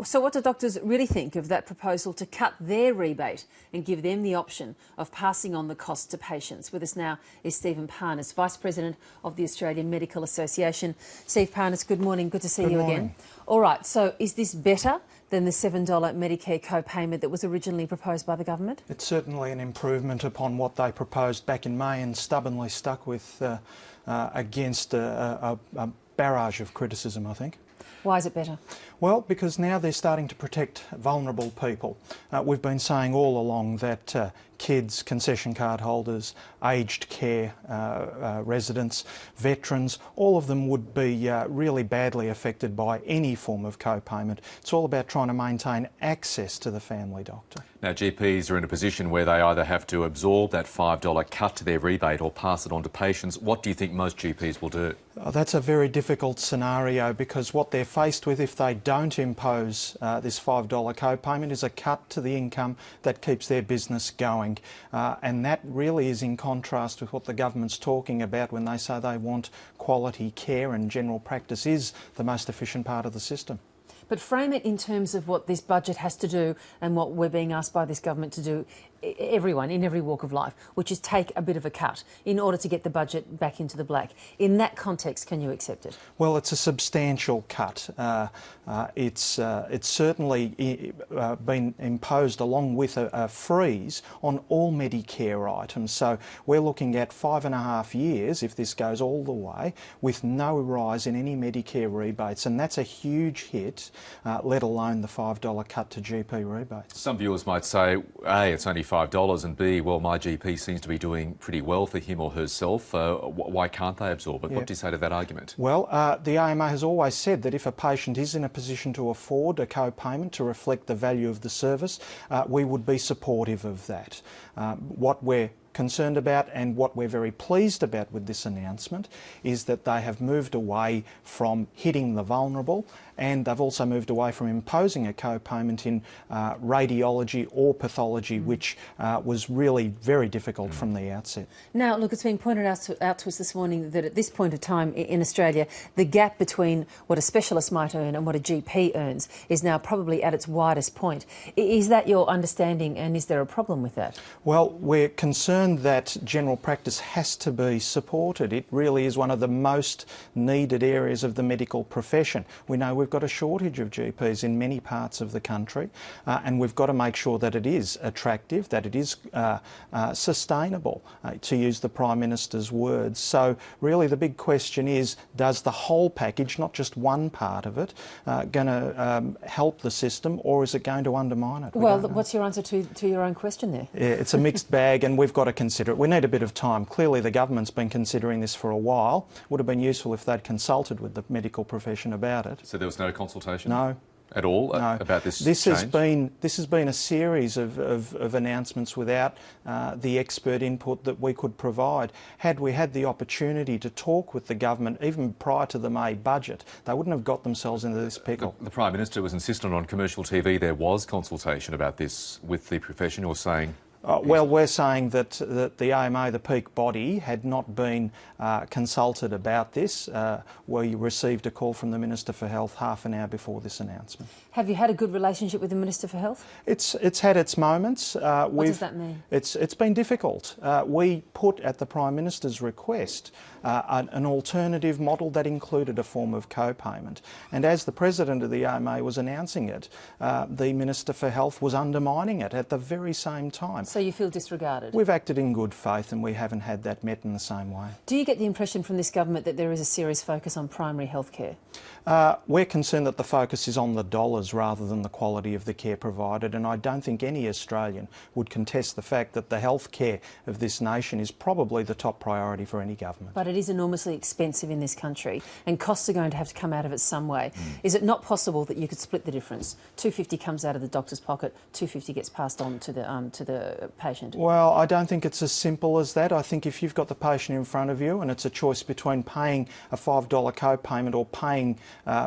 So what do doctors really think of that proposal to cut their rebate and give them the option of passing on the cost to patients? With us now is Stephen Parnas, Vice President of the Australian Medical Association. Steve Parnas, good morning. Good to see you again. All right, so is this better than the $7 Medicare co-payment that was originally proposed by the government? It's certainly an improvement upon what they proposed back in May and stubbornly stuck with against a barrage of criticism, I think. Why is it better? Well, because now they're starting to protect vulnerable people. We've been saying all along that kids, concession card holders, aged care residents, veterans, all of them would be really badly affected by any form of co-payment. It's all about trying to maintain access to the family doctor. Now, GPs are in a position where they either have to absorb that $5 cut to their rebate or pass it on to patients. What do you think most GPs will do? That's a very difficult scenario, because what they're faced with if they don't impose this $5 co-payment is a cut to the income that keeps their business going. And that really is in contrast with what the government's talking about when they say they want quality care, and general practice is the most efficient part of the system. But frame it in terms of what this budget has to do and what we're being asked by this government to do, everyone in every walk of life, which is take a bit of a cut in order to get the budget back into the black. In that context, can you accept it? Well, it's a substantial cut. It's certainly been imposed along with a freeze on all Medicare items. So we're looking at 5.5 years, if this goes all the way, with no rise in any Medicare rebates. And that's a huge hit, let alone the $5 cut to GP rebates. Some viewers might say, A, it's only $5, and B, well, my GP seems to be doing pretty well for him or herself. Why can't they absorb it? Yeah. What do you say to that argument? Well, the AMA has always said that if a patient is in a position to afford a co-payment to reflect the value of the service, we would be supportive of that. What we're concerned about, and what we're very pleased about with this announcement, is that they have moved away from hitting the vulnerable, and they've also moved away from imposing a co-payment in radiology or pathology, which was really very difficult from the outset. Now, look, it's been pointed out to us this morning that at this point of time in Australia, the gap between what a specialist might earn and what a GP earns is now probably at its widest point. Is that your understanding, and is there a problem with that? Well, we're concerned that general practice has to be supported. It really is one of the most needed areas of the medical profession. We know we've got a shortage of GPs in many parts of the country, and we've got to make sure that it is attractive, that it is sustainable, to use the Prime Minister's words. So really the big question is, does the whole package, not just one part of it, going to help the system, or is it going to undermine it? Well, what's your answer to your own question there? Yeah, it's a mixed bag, and we've got to consider it. We need a bit of time. Clearly the government's been considering this for a while. Would have been useful if they'd consulted with the medical profession about it. So there was no consultation? No. At all no. About this change? This has been a series of announcements without the expert input that we could provide. Had we had the opportunity to talk with the government even prior to the May budget, they wouldn't have got themselves into this pickle. The Prime Minister was insistent on commercial TV there was consultation about this with the profession, or saying... Well, we're saying that the AMA, the peak body, had not been consulted about this. We received a call from the Minister for Health half an hour before this announcement. Have you had a good relationship with the Minister for Health? It's had its moments. What does that mean? It's been difficult. We put at the Prime Minister's request an alternative model that included a form of co-payment. And as the President of the AMA was announcing it, the Minister for Health was undermining it at the very same time. So you feel disregarded? We've acted in good faith, and we haven't had that met in the same way. Do you get the impression from this government that there is a serious focus on primary health care? We're concerned that the focus is on the dollars rather than the quality of the care provided, and I don't think any Australian would contest the fact that the health care of this nation is probably the top priority for any government. But it is enormously expensive in this country, and costs are going to have to come out of it some way. Is it not possible that you could split the difference? $250 comes out of the doctor's pocket, $250 gets passed on to the patient? Well, I don't think it's as simple as that. I think if you've got the patient in front of you and it's a choice between paying a $5 co-payment or paying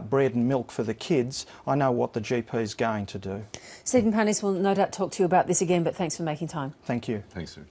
bread and milk for the kids, I know what the GP is going to do. Stephen Parnas will no doubt talk to you about this again, but thanks for making time. Thank you. Thanks, sir.